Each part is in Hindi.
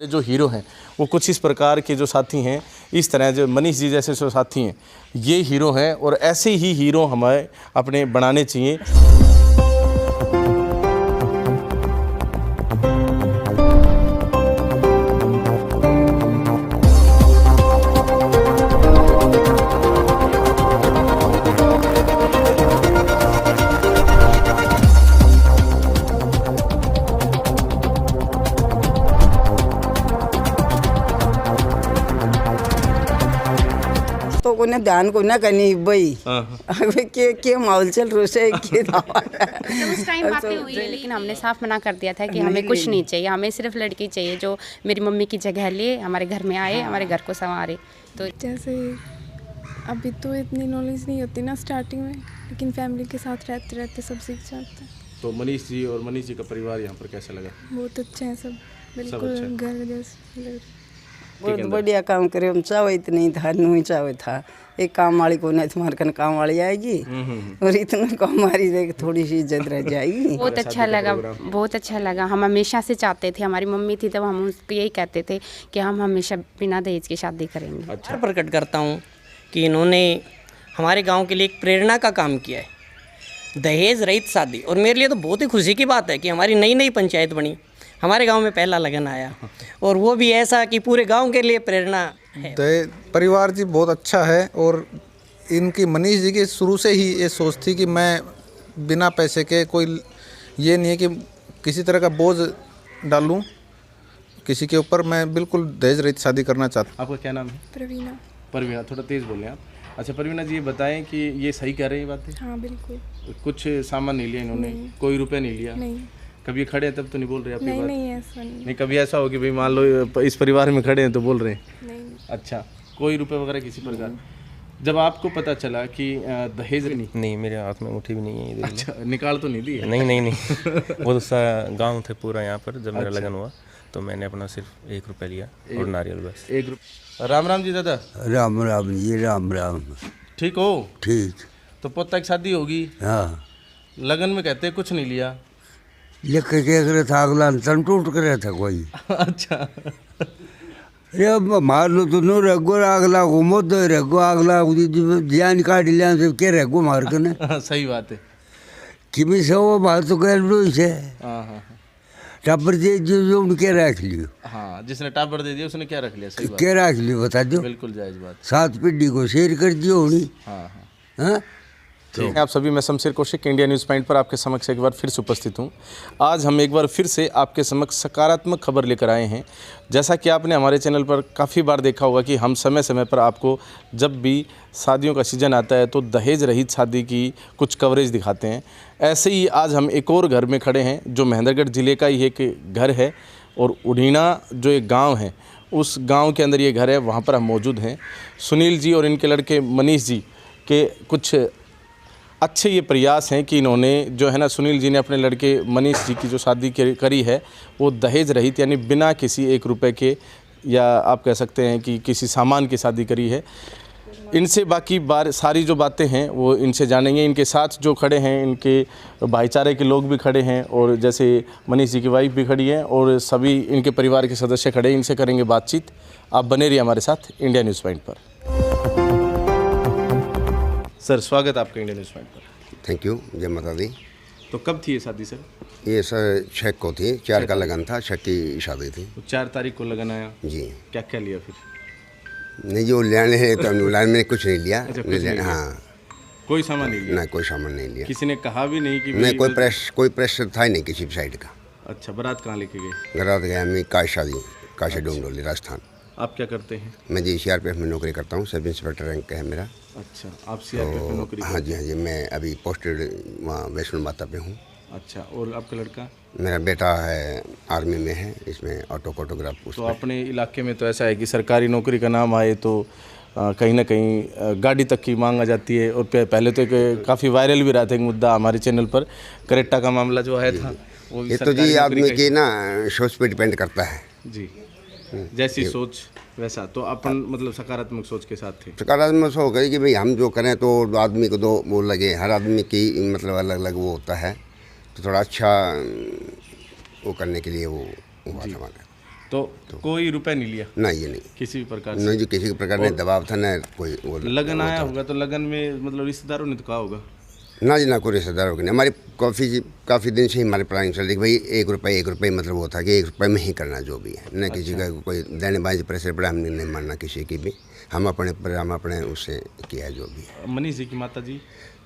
हमारे जो हीरो हैं वो कुछ इस प्रकार के जो साथी हैं, इस तरह जो मनीष जी जैसे जो साथी हैं, ये हीरो हैं और ऐसे ही हीरो हमें अपने बनाने चाहिए। तो कोने ध्यान को ना करनी भाई के माहौल चल रहा है के उस टाइम बातें हुई है, लेकिन हमने साफ मना कर दिया था कि हमें कुछ नहीं चाहिए, हमें सिर्फ लड़की चाहिए जो मेरी मम्मी की जगह ले, हमारे घर में आए, हमारे घर को संवारे। तो जैसे अभी तो इतनी नॉलेज नहीं होती ना स्टार्टिंग में, लेकिन फैमिली के साथ रहते रहते सब सीख जाते हैं। तो मनीष जी और मनीष जी का परिवार यहाँ पर कैसा लगा? बहुत अच्छे हैं सब, बिल्कुल अच्छा है। घर जैसे लग रहे। बहुत बढ़िया काम करे। हम चाहे इतनी था नहीं चाहे था एक काम वाली को नहीं, तुम्हारे कन काम वाली आएगी और इतना काम हमारी देख थोड़ी सी इज्जत रह जाएगी। बहुत अच्छा लगा, बहुत अच्छा लगा। हम हमेशा से चाहते थे, हमारी मम्मी थी तब हम उसको यही कहते थे कि हम हमेशा बिना दहेज की शादी करेंगे। अच्छा, प्रकट करता हूँ कि इन्होंने हमारे गांव के लिए एक प्रेरणा का काम किया है, दहेज रहित शादी। और मेरे लिए तो बहुत ही खुशी की बात है कि हमारी नई नई पंचायत बनी, हमारे गांव में पहला लगन आया, और वो भी ऐसा कि पूरे गांव के लिए प्रेरणा है। परिवार जी बहुत अच्छा है और इनकी मनीष जी की शुरू से ही ये सोच थी कि मैं बिना पैसे के, कोई ये नहीं है कि किसी तरह का बोझ डालूं किसी के ऊपर, मैं बिल्कुल दहेज रहित शादी करना चाहता हूँ। आपका क्या नाम है? प्रवीणा। परवीना, थोड़ा तेज़ बोलें आप। अच्छा परवीना जी, ये बताएं कि ये सही कह रहे हैं ये बातें? हाँ बिल्कुल। कुछ सामान नहीं लिया इन्होंने? कोई रुपए नहीं लिया? नहीं कभी खड़े हैं तब तो नहीं बोल रहे आपकी नहीं बात? नहीं ऐसा नहीं। नहीं कभी ऐसा हो कि भाई मान लो इस परिवार में खड़े हैं तो बोल रहे हैं? नहीं अच्छा, कोई रुपए वगैरह किसी प्रकार? जब आपको पता चला कि दहेज नहीं, मेरे हाथ में मुट्ठी भी नहीं है। अच्छा, निकाल तो नहीं दी? नहीं वो तो सारा गांव थे पूरा यहाँ पर। जब मेरा लगन हुआ तो मैंने अपना सिर्फ 1 रुपया लिया और नारियल बस। 1 रुपया। राम राम जी दादा। राम राम जी, राम राम। ठीक हो? ठीक। तो पोता की शादी होगी, हाँ, लगन में कहते कुछ नहीं लिया। लिख के करे था अगला तन टूट करे था कोई। अच्छा अरे मार लो तो नो रगो अगला घूमो तो रगो अगला जान काट लिया तो क्या रगो मार के ना। सही बात है। किमी से वो बात तो कह लो इसे हाँ हाँ टापर दे जो उनके रख लियो। हाँ, जिसने टापर दे दिया उसने क्या रख लिया? सही बात, क्या रख लियो बता दो। बिल्कुल जायज बात। 7 पीढ़ी को शेर कर दियो होनी। हाँ हाँ हाँ ठीक है। आप सभी, मैं Shamsher Kaushik India news point पर आपके समक्ष एक बार फिर से उपस्थित हूँ। आज हम एक बार फिर से आपके समक्ष सकारात्मक खबर लेकर आए हैं। जैसा कि आपने हमारे चैनल पर काफ़ी बार देखा होगा कि हम समय समय पर आपको जब भी शादियों का सीज़न आता है तो दहेज रहित शादी की कुछ कवरेज दिखाते हैं। ऐसे ही आज हम एक और घर में खड़े हैं जो महेंद्रगढ़ ज़िले का ही एक घर है, और उड़ीना जो एक गाँव है उस गाँव के अंदर ये घर है, वहाँ पर हम मौजूद हैं। सुनील जी और इनके लड़के मनीष जी के कुछ अच्छे ये प्रयास हैं कि इन्होंने जो है ना, सुनील जी ने अपने लड़के मनीष जी की जो शादी करी है वो दहेज रहित, यानी बिना किसी 1 रुपए के, या आप कह सकते हैं कि किसी सामान की शादी करी है। इनसे बाकी सारी जो बातें हैं वो इनसे जानेंगे। इनके साथ जो खड़े हैं इनके भाईचारे के लोग भी खड़े हैं, और जैसे मनीष जी की वाइफ भी खड़ी है और सभी इनके परिवार के सदस्य खड़े हैं। इनसे करेंगे बातचीत। आप बने रहिए हमारे साथ इंडिया न्यूज़ पॉइंट पर। सर स्वागत है आपका इंडिया न्यूज़ पॉइंट पर। थैंक यू, जय माता दी। तो कब थी ये शादी सर? ये सर 6 को थी, 4 का लगन था, 6 की शादी थी। तो 4 तारीख को लगन आया जी। क्या क्या लिया फिर? नहीं, जो लाने हैं तो लाने मैंने कुछ नहीं लिया। अच्छा, कुछ नहीं लिया। हाँ, कोई सामान नहीं लिया? ना कोई सामान नहीं लिया। किसी ने कहा भी नहीं कि नहीं, कोई प्रेशर था ही नहीं किसी भी साइड का। अच्छा, बारात कहाँ लेके गए? रात गया मैं काशी डोंगडोली राजस्थान। आप क्या करते हैं? मैं जी CRPF में नौकरी करता हूँ, सब इंस्पेक्टर रैंक है मेरा। अच्छा, आप CRPF में नौकरी? हाँ जी, हाँ जी, मैं अभी पोस्टेड वहाँ वैष्णो माता पे हूँ। अच्छा, और आपका लड़का? मेरा बेटा है आर्मी में है, इसमें फोटोग्राफ। तो अपने इलाके में तो ऐसा है कि सरकारी नौकरी का नाम आए तो कहीं ना कहीं गाड़ी तक की मांग आ जाती है। और पहले तो काफ़ी वायरल भी रहा था एक मुद्दा हमारे चैनल पर, करेक्टा का मामला जो आया था वो। ये तो जी आदमी की ना सोच पे डिपेंड करता है जी, जैसी सोच वैसा। तो अपन मतलब सकारात्मक सोच के साथ थे? सकारात्मक सोच गई कि भाई हम जो करें तो आदमी को 2 वो लगे, हर आदमी की मतलब अलग अलग वो होता है, तो थोड़ा अच्छा वो करने के लिए वो हुआ था हमारा। तो कोई रुपए नहीं लिया ना, ये नहीं, किसी भी प्रकार से? नहीं जी, किसी प्रकार नहीं दबाव था ना कोई वो। लगन आया होगा तो लगन में मतलब रिश्तेदारों ने तो कहा होगा? ना जी ना, कोई रिश्तेदारों की नहीं। हमारी काफ़ी दिन से ही हमारी प्लानिंग चल रही कि भाई एक रुपये मतलब वो था कि 1 रुपये में ही करना जो भी है, न किसी का कोई देनेबाजी प्रेशर पड़ा, हमने नहीं मानना किसी की भी। हम अपने उससे किया है जो भी है। मनीष जी की माता जी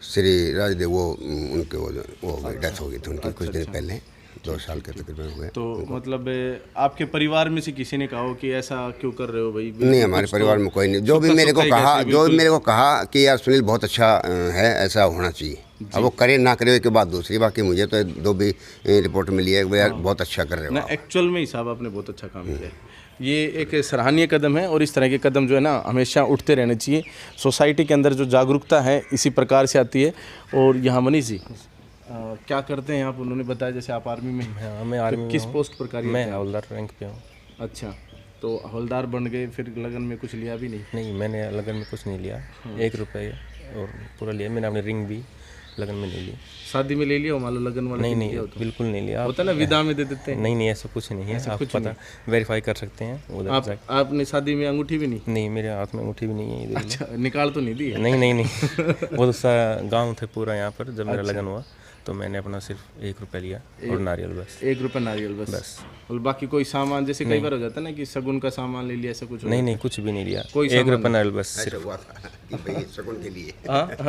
श्री राजदेव, वो उनके वो हो गई, डेथ हो गई थी उनकी कुछ दिन पहले, 2 साल के तकरीबन हुए। तो मतलब आपके परिवार में से किसी ने कहा हो कि ऐसा क्यों कर रहे हो भाई? नहीं, हमारे परिवार में कोई नहीं। जो भी मेरे को कहा कि यार सुनील बहुत अच्छा है, ऐसा होना चाहिए। अब वो करे ना करे के बाद दूसरी, बाकी मुझे तो 2 भी रिपोर्ट मिली है, यार बहुत अच्छा कर रहे हो। ना एक्चुअल में ही साहब आपने बहुत अच्छा काम किया है, ये एक सराहनीय कदम है और इस तरह के कदम जो है ना हमेशा उठते रहने चाहिए। सोसाइटी के अंदर जो जागरूकता है इसी प्रकार से आती है। और यहाँ मनीष जी क्या करते हैं आप? उन्होंने बताया जैसे आप आर्मी में। हाँ, मैं आर्मी में किस हूँ। पोस्ट पर कार्य? मैं हवलदार रैंक पे हूँ। अच्छा, तो हवलदार बन गए, फिर लगन में कुछ लिया भी नहीं? नहीं, मैंने लगन में कुछ नहीं लिया, 1 रुपये और पूरा लिया। मैंने अपनी रिंग भी लगन में नहीं ली। शादी में ले लिया मान लो, लगन वाला नहीं नहीं, बिल्कुल नहीं लिया। होता ना विदा में दे देते हैं। नहीं, ऐसा कुछ नहीं है, आप पता वेरीफाई कर सकते हैं उधर। आपने शादी में अंगूठी भी नहीं? नहीं, मेरे हाथ में अंगूठी भी नहीं है इधर। अच्छा, निकाल तो नहीं दी है? नहीं वो तो गाँव थे पूरा यहाँ पर। जब मेरा लगन हुआ तो मैंने अपना सिर्फ 1 रुपये लिया और नारियल बस। 1 रुपया नारियल बस। और बाकी कोई सामान, जैसे कई बार हो जाता है ना कि शगुन का सामान ले लिया, ऐसा कुछ? नहीं, कुछ भी नहीं लिया, कोई 1 रुपया नारियल बस सिर्फ। हुआ था कि भाई शगुन के लिए,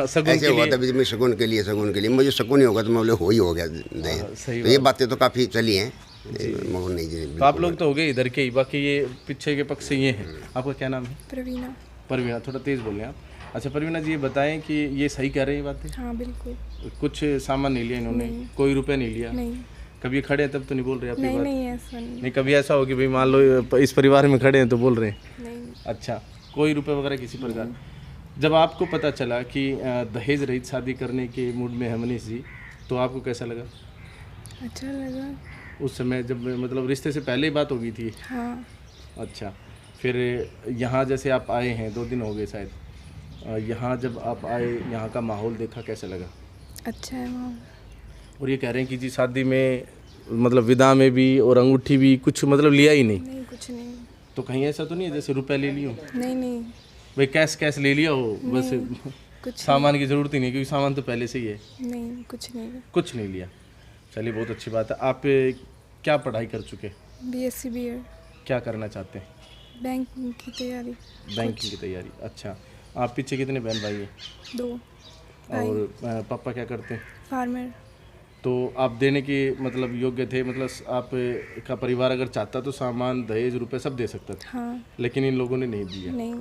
शगुन ऐसे हुआ था मैं शगुन के लिए मुझे शगुन ही होगा तो मैं हो ही हो गया। तो ये बातें तो काफ़ी चली हैं। नहीं जी, तो आप लोग तो हो गए इधर के ही, बाकी ये पीछे के पक्ष से ये हैं। आपका क्या नाम है? प्रवीणा। परवीना, थोड़ा तेज़ बोलें आप। अच्छा परवीना जी, ये बताएं कि ये सही कह रहे हैं बातें? हाँ बिल्कुल। कुछ सामान नहीं लिया इन्होंने? कोई रुपए नहीं लिया? नहीं। कभी खड़े हैं तब तो नहीं बोल रहे आपकी बात? नहीं ऐसा नहीं। कभी ऐसा हो कि भाई मान लो इस परिवार में खड़े हैं तो बोल रहे हैं? नहीं। अच्छा, कोई रुपए वगैरह किसी प्रकार? जब आपको पता चला कि दहेज रहित शादी करने के मूड में है मनीष जी, तो आपको कैसा लगा? अच्छा लगा। उस समय जब मतलब रिश्ते से पहले ही बात हो गई थी? हाँ। अच्छा, फिर यहाँ जैसे आप आए हैं 2 दिन हो गए शायद, यहाँ जब आप आए यहाँ का माहौल देखा, कैसा लगा? अच्छा है माहौल। और ये कह रहे हैं कि जी शादी में मतलब विदा में भी और अंगूठी भी कुछ मतलब लिया ही नहीं? नहीं, कुछ नहीं। तो कहीं ऐसा तो नहीं है जैसे रुपए ले लियो? नहीं भाई कैश ले लिया हो बस? कुछ सामान की ज़रूरत ही नहीं, क्योंकि सामान तो पहले से ही है। नहीं, कुछ नहीं लिया। चलिए, बहुत अच्छी बात है। आप क्या पढ़ाई कर चुके? BSc B.Ed। क्या करना चाहते हैं? बैंकिंग की तैयारी। बैंकिंग की तैयारी। अच्छा, आप पीछे कितने बहन भाई हैं? 2। और पापा क्या करते हैं? फार्मर। तो आप देने के मतलब योग्य थे, मतलब आप का परिवार अगर चाहता तो सामान दहेज रुपए सब दे सकता था? हाँ। लेकिन इन लोगों ने नहीं दिया? नहीं।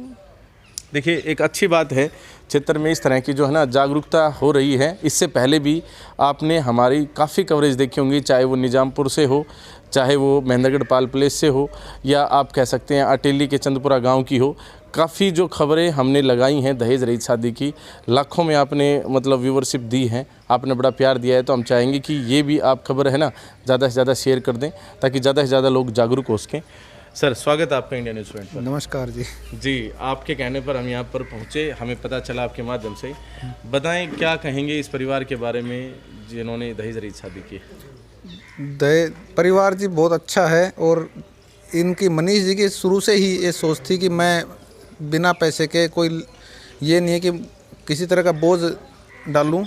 देखिए, एक अच्छी बात है क्षेत्र में इस तरह की जो है ना जागरूकता हो रही है। इससे पहले भी आपने हमारी काफ़ी कवरेज देखी होंगी, चाहे वो निजामपुर से हो, चाहे वो महेंद्रगढ़ पाल प्लेस से हो, या आप कह सकते हैं अटेली के चंदपुरा गांव की हो। काफ़ी जो खबरें हमने लगाई हैं दहेज रहित शादी की, लाखों में आपने मतलब व्यूवरशिप दी है, आपने बड़ा प्यार दिया है। तो हम चाहेंगे कि ये भी आप खबर है ना ज़्यादा से ज़्यादा शेयर कर दें, ताकि ज़्यादा से ज़्यादा लोग जागरूक हो सकें। सर, स्वागत है आपका इंडिया न्यूज़ पॉइंट पर। नमस्कार जी। जी, आपके कहने पर हम यहाँ पर पहुँचे, हमें पता चला आपके माध्यम से। बताएं, क्या कहेंगे इस परिवार के बारे में जिन्होंने दहेज रहित शादी की? परिवार जी बहुत अच्छा है, और इनकी मनीष जी की शुरू से ही ये सोच थी कि मैं बिना पैसे के, कोई ये नहीं है कि किसी तरह का बोझ डालूं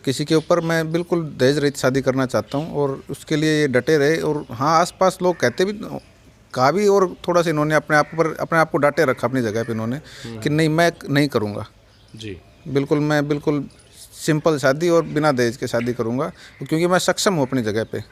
किसी के ऊपर, मैं बिल्कुल दहेज रहित शादी करना चाहता हूं, और उसके लिए ये डटे रहे। और हाँ, आसपास लोग कहते भी, कहा भी, और थोड़ा सा इन्होंने अपने आप को डांटे रखा अपनी जगह पे इन्होंने कि नहीं, मैं नहीं करूँगा जी, बिल्कुल मैं बिल्कुल सिंपल शादी और बिना दहेज के शादी करूँगा, क्योंकि मैं सक्षम हूँ अपनी जगह पे।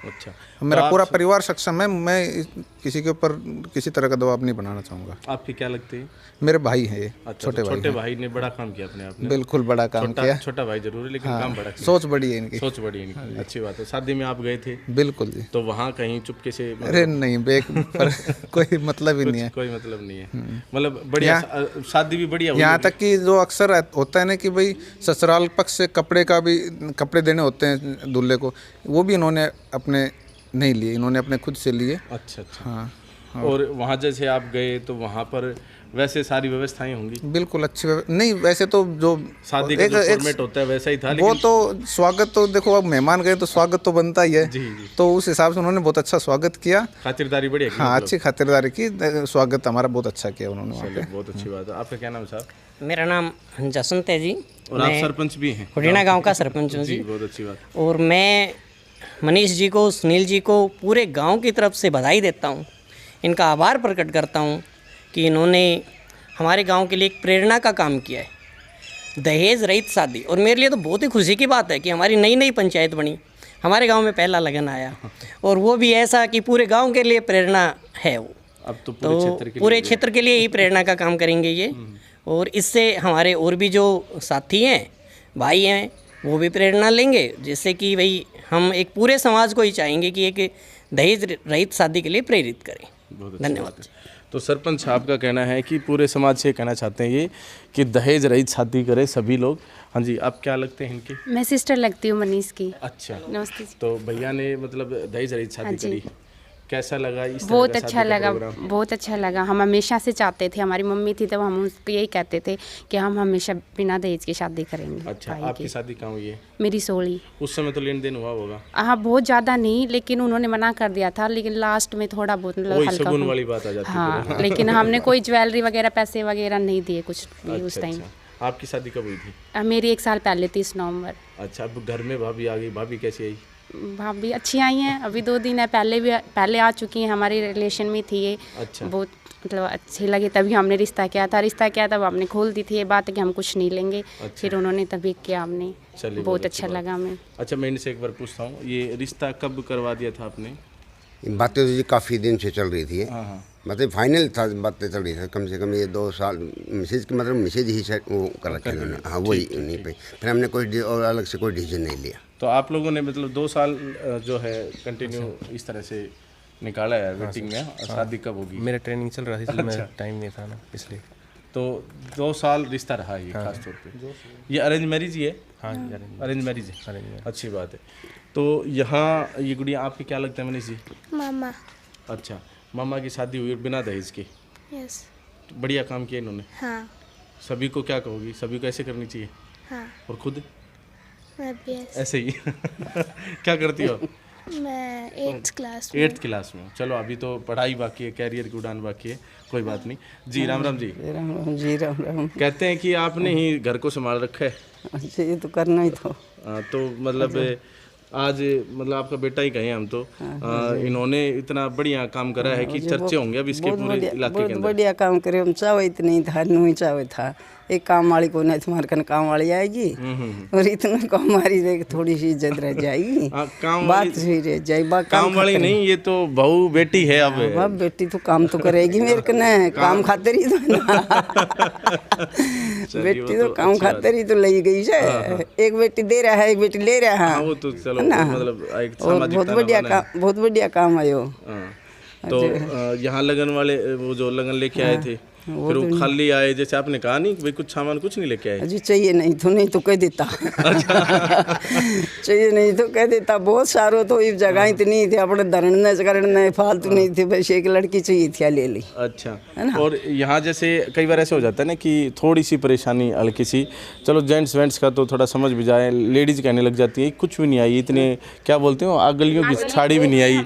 अच्छा, मेरा पूरा परिवार सक्षम है, मैं किसी के ऊपर किसी तरह का दबाव नहीं बनाना चाहूँगा। आपके क्या लगते हैं? मेरे भाई हैं ये। अच्छा, छोटे भाई ने बड़ा काम किया अपने आपने? बिल्कुल बड़ा काम किया। छोटा भाई जरूर है, लेकिन हाँ, काम बड़ा किया। सोच बड़ी है इनकी। सोच बड़ी है इनकी। अच्छी बात है। शादी में आप गए थे? बिल्कुल जी। तो वहाँ कहीं चुपके से? अरे नहीं, पर कोई मतलब ही नहीं है। कोई मतलब नहीं है, मतलब बढ़िया शादी भी बढ़िया। यहाँ तक कि जो अक्सर होता है ना कि भाई ससुराल पक्ष से कपड़े देने होते हैं दूल्हे को, वो भी इन्होंने अपने नहीं लिए, इन्होंने अपने खुद से लिए। अच्छा अच्छा। हाँ, और वहाँ जैसे आप गए तो वहाँ पर वैसे सारी व्यवस्थाएं होंगी? बिल्कुल अच्छी नहीं, वैसे तो जो शादी का जो फॉर्मेट होता है वैसा ही था, वो तो स्वागत तो देखो, अब मेहमान गए तो स्वागत तो बनता ही है। जी जी। तो उस हिसाब से उन्होंने बहुत अच्छा स्वागत किया, खातिरदारी बढ़िया की, हाँ मतलब? अच्छी खातिरदारी की, स्वागत हमारा बहुत अच्छा किया उन्होंने वहाँ चलिए, पे। बहुत अच्छी बात है। आपका क्या नाम है साहब? मेरा नाम जसवंत है जी, और आप सरपंच भी हैं? हुडीना गांव का सरपंच हूँ जी, जी। बहुत अच्छी बात। और मैं मनीष जी को, सुनील जी को, पूरे गांव की तरफ से बधाई देता हूं, इनका आभार प्रकट करता हूं कि इन्होंने हमारे गांव के लिए एक प्रेरणा का काम किया है, दहेज रहित शादी। और मेरे लिए तो बहुत ही खुशी की बात है कि हमारी नई नई पंचायत बनी, हमारे गांव में पहला लगन आया, और वो भी ऐसा कि पूरे गांव के लिए प्रेरणा है वो। अब तो पूरे क्षेत्र के लिए ही प्रेरणा का काम करेंगे ये, और इससे हमारे और भी जो साथी हैं, भाई हैं, वो भी प्रेरणा लेंगे, जिससे कि भाई हम एक पूरे समाज को ही चाहेंगे कि एक दहेज रहित शादी के लिए प्रेरित करें। धन्यवाद। तो सरपंच साहब का कहना है कि पूरे समाज से कहना चाहते हैं ये कि दहेज रहित शादी करें सभी लोग। हाँ जी, आप क्या लगते हैं इनके? मैं सिस्टर लगती हूँ मनीष की। अच्छा, नमस्ते जी। तो भैया ने मतलब दहेज रहित शादी करी, कैसा लगा इस तरह बहुत का अच्छा शादी का लगा, प्रोग्राम? बहुत अच्छा लगा। हम हमेशा से चाहते थे, हमारी मम्मी थी तब हम उसको यही कहते थे कि हम हमेशा बिना दहेज की शादी करेंगे। अच्छा, भाई आपकी की। शादी कहाँ हुई है? मेरी सोली। उस समय तो लेन देन हुआ होगा? हाँ, बहुत ज़्यादा नहीं, लेकिन उन्होंने मना कर दिया था, लेकिन लास्ट में थोड़ा बहुत मतलब वही हल्का शगुन वाली बात आ जाती है। हाँ, लेकिन हमने कोई ज्वेलरी वगैरह, पैसे वगैरह नहीं दिए कुछ भी उस टाइम। अच्छा। आपकी शादी कब हुई थी? मेरी 1 साल पहले, 30 नवंबर। अच्छा, अब घर में भाभी आ गई, भाभी कैसी आई? भाभी अच्छी आई हैं, अभी 2 दिन है, पहले आ चुकी हैं, हमारे रिलेशन में थी ये। अच्छा। बहुत मतलब अच्छी लगी, तभी हमने रिश्ता किया था, तब हमने खोल दी थी ये बात कि हम कुछ नहीं लेंगे। अच्छा। फिर उन्होंने तभी किया हमने। चलिए, बहुत अच्छी अच्छा बात। लगा हमें। अच्छा, मैं इनसे एक बार पूछता हूँ, ये रिश्ता कब करवा दिया था आपने? बातें तो जी काफ़ी दिन से चल रही थी, हाँ हाँ। मतलब फाइनल था, बातें चल रही थी कम से कम ये 2 साल। मैसेज की मतलब मैसेज ही शायद वो कर रखे उन्होंने, हाँ वही उन्हीं पे। फिर हमने कोई और अलग से कोई डिसीजन नहीं लिया। तो आप लोगों ने मतलब 2 साल जो है कंटिन्यू इस तरह से निकाला है वेटिंग में, और शादी कब होगी? मेरा ट्रेनिंग चल रहा था इसलिए मैं टाइम नहीं था ना, इसलिए। तो 2 साल रिश्ता रहा है ये खास तौर पे। ये अरेंज मैरिज ही है? हाँ, अरेंज मैरिज है। Arrange marriage. अच्छी बात है। तो यहाँ ये गुड़िया आपकी क्या लगता है मनीष जी? मामा। अच्छा, मामा की शादी हुई बिना दहेज के, यस। बढ़िया काम किया इन्होंने। हाँ सभी को क्या कहोगी, सभी को ऐसे करनी चाहिए? हाँ। और खुद मैं भी ऐसे ही? क्या करती हो? मैं 8th क्लास 8th क्लास में। चलो, अभी तो पढ़ाई बाकी है, कैरियर की उड़ान बाकी है, कोई बात नहीं। जी राम राम जी। राम राम जी, राम राम कहते हैं कि आपने ही घर को संभाल रखा है। अच्छा, ये तो करना ही था। तो मतलब आज मतलब आपका बेटा ही कहें हम तो, इन्होंने इतना बढ़िया काम करा है कि चर्चे होंगे अब इसके पूरे इलाके के बहुत अंदर। बढ़िया काम करे, हम चाहे इतने ही था, नहीं चाहे था। एक काम वाली को नहीं, तुम्हारे कन काम वाली आएगी, और इतना काम वाली देख थोड़ी सी इज्जत रह जाएगी, काम बात भी रह जाएगी। काम वाली नहीं, ये तो बहू बेटी है अब। अब बेटी तो काम तो करेगी मेरे कने, काम खातिर ही तो ना। बेटी तो काम खातिर ही तो ली गई है। एक बेटी दे रहा है, एक बेटी ले रहा है। वो तो चलो ना, मतलब एक और सामाजिक बहुत बढ़िया काम आयो। तो यहाँ लगन वाले वो जो लगन लेके आए थे, फिर वो खाली आए, जैसे आपने कहा नहीं भाई कुछ सामान कुछ नहीं लेके आए? अजी चाहिए नहीं तो कह देता। चाहिए नहीं तो कह देता, बहुत सारो तो ये जगह इतनी थी, अपने धरने करने फालतू नहीं थे, बस एक लड़की चाहिए थी, ले ली। अच्छा, और यहाँ जैसे कई बार ऐसे हो जाता है ना कि थोड़ी सी परेशानी हल्की सी, चलो जेंट्स वेंट्स का तो थोड़ा समझ भी जाए, लेडीज कहने लग जाती है कुछ भी नहीं आई, इतने क्या बोलते हो आगलियों की साड़ी भी नहीं आई।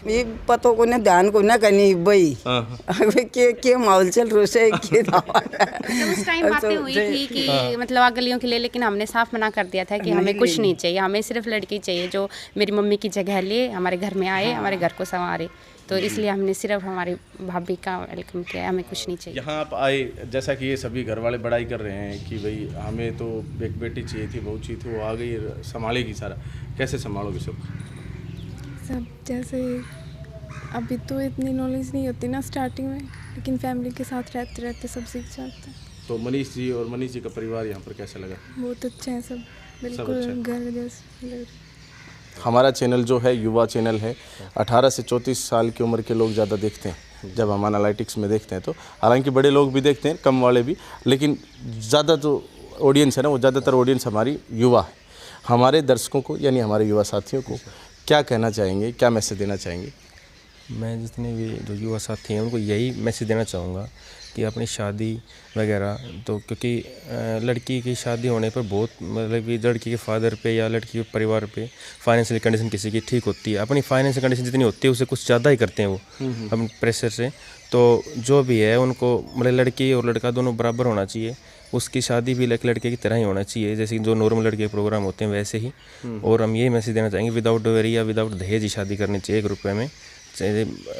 ये पतो को न ध्यान को न करनी भाई, के माहौल चल रहा है के उस टाइम बातें हुई थी कि मतलब अगलियों के लिए, लेकिन हमने साफ मना कर दिया था कि हमें कुछ नहीं चाहिए, हमें सिर्फ लड़की चाहिए जो मेरी मम्मी की जगह ले, हमारे घर में आए, हमारे घर को संवारे। तो इसलिए हमने सिर्फ हमारी भाभी का वेलकम किया, हमें कुछ नहीं चाहिए। यहाँ आप आए, जैसा कि ये सभी घर वाले बड़ाई कर रहे हैं कि भाई हमें तो एक बेटी चाहिए थी, बहू चाहिए थी, वो आ गई, संभालेगी सारा, कैसे संभालोगे सब? जैसे अभी तो इतनी नॉलेज नहीं होती ना स्टार्टिंग में, लेकिन फैमिली के साथ रहते रहते सब सीख जाते हैं। तो मनीष जी और मनीष जी का परिवार यहाँ पर कैसा लगा? बहुत अच्छे हैं सब, बिल्कुल घर जैसे। हमारा चैनल जो है युवा चैनल है, 18 से 34 साल की उम्र के लोग ज़्यादा देखते हैं जब हम एनालिटिक्स में देखते हैं तो, हालांकि बड़े लोग भी देखते हैं, कम वाले भी, लेकिन ज़्यादा जो ऑडियंस है ना, वो ज़्यादातर ऑडियंस हमारी युवा है। हमारे दर्शकों को यानी हमारे युवा साथियों को क्या कहना चाहेंगे, क्या मैसेज देना चाहेंगे? मैं जितने भी जो युवा साथी हैं उनको यही मैसेज देना चाहूँगा कि अपनी शादी वगैरह तो, क्योंकि लड़की की शादी होने पर बहुत मतलब कि लड़की के फादर पे या लड़की के परिवार पे फाइनेंशियल कंडीशन किसी की ठीक होती है, अपनी फाइनेंशियल कंडीशन जितनी होती है उससे कुछ ज़्यादा ही करते हैं वो अपने प्रेशर से। तो जो भी है उनको मतलब लड़की और लड़का दोनों बराबर होना चाहिए, उसकी शादी भी एक लड़के की तरह ही होना चाहिए, जैसे कि जो नॉर्मल लड़के के प्रोग्राम होते हैं वैसे ही। और हम यही मैसेज देना चाहेंगे, विदाउट डोवेरी या विदाउट दहेज ही शादी करनी चाहिए 1 रुपये में।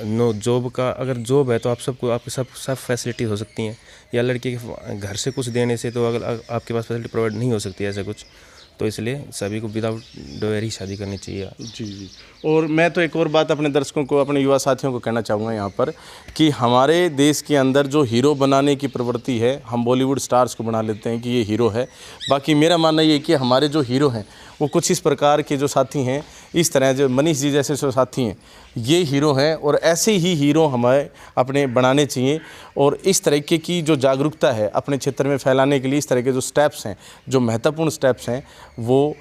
नो जॉब का, अगर जॉब है तो आप सबको आपकी सब फैसिलिटी हो सकती हैं, या लड़के के घर से कुछ देने से तो अगर आपके पास फैसिलिटी प्रोवाइड नहीं हो सकती ऐसा कुछ, तो इसलिए सभी को विदाउट डोवेरी ही शादी करनी चाहिए। जी। और मैं तो एक और बात अपने दर्शकों को, अपने युवा साथियों को कहना चाहूँगा यहाँ पर कि हमारे देश के अंदर जो हीरो बनाने की प्रवृत्ति है, हम बॉलीवुड स्टार्स को बना लेते हैं कि ये हीरो है। बाकी मेरा मानना ये है कि हमारे जो हीरो हैं वो कुछ इस प्रकार के जो साथी हैं, इस तरह जो मनीष जी जैसे जो साथी हैं ये हीरो हैं, और ऐसे ही हीरो हमें अपने बनाने चाहिए। और इस तरीके की जो जागरूकता है अपने क्षेत्र में फैलाने के लिए, इस तरह के जो स्टेप्स हैं, जो महत्वपूर्ण स्टेप्स हैं, वो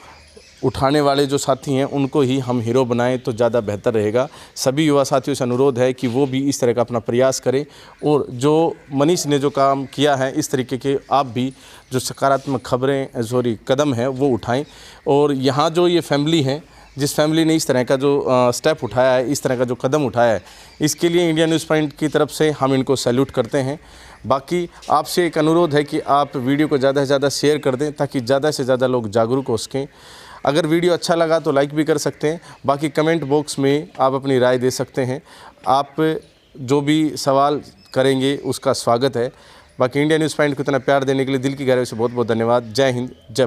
उठाने वाले जो साथी हैं उनको ही हम हीरो बनाएं तो ज़्यादा बेहतर रहेगा। सभी युवा साथियों से अनुरोध है कि वो भी इस तरह का अपना प्रयास करें, और जो मनीष ने जो काम किया है इस तरीके के आप भी जो सकारात्मक खबरें कदम हैं वो उठाएं। और यहाँ जो ये फैमिली है, जिस फैमिली ने इस तरह का जो स्टेप उठाया है, इस तरह का जो कदम उठाया है, इसके लिए इंडिया न्यूज़ पॉइंट की तरफ से हम इनको सैल्यूट करते हैं। बाकी आपसे एक अनुरोध है कि आप वीडियो को ज़्यादा से ज़्यादा शेयर कर दें ताकि ज़्यादा से ज़्यादा लोग जागरूक हो सकें। अगर वीडियो अच्छा लगा तो लाइक भी कर सकते हैं। बाकी कमेंट बॉक्स में आप अपनी राय दे सकते हैं। आप जो भी सवाल करेंगे उसका स्वागत है। बाकी इंडिया न्यूज़ पॉइंट को इतना प्यार देने के लिए दिल की गहराई से बहुत बहुत धन्यवाद। जय हिंद, जय भारत।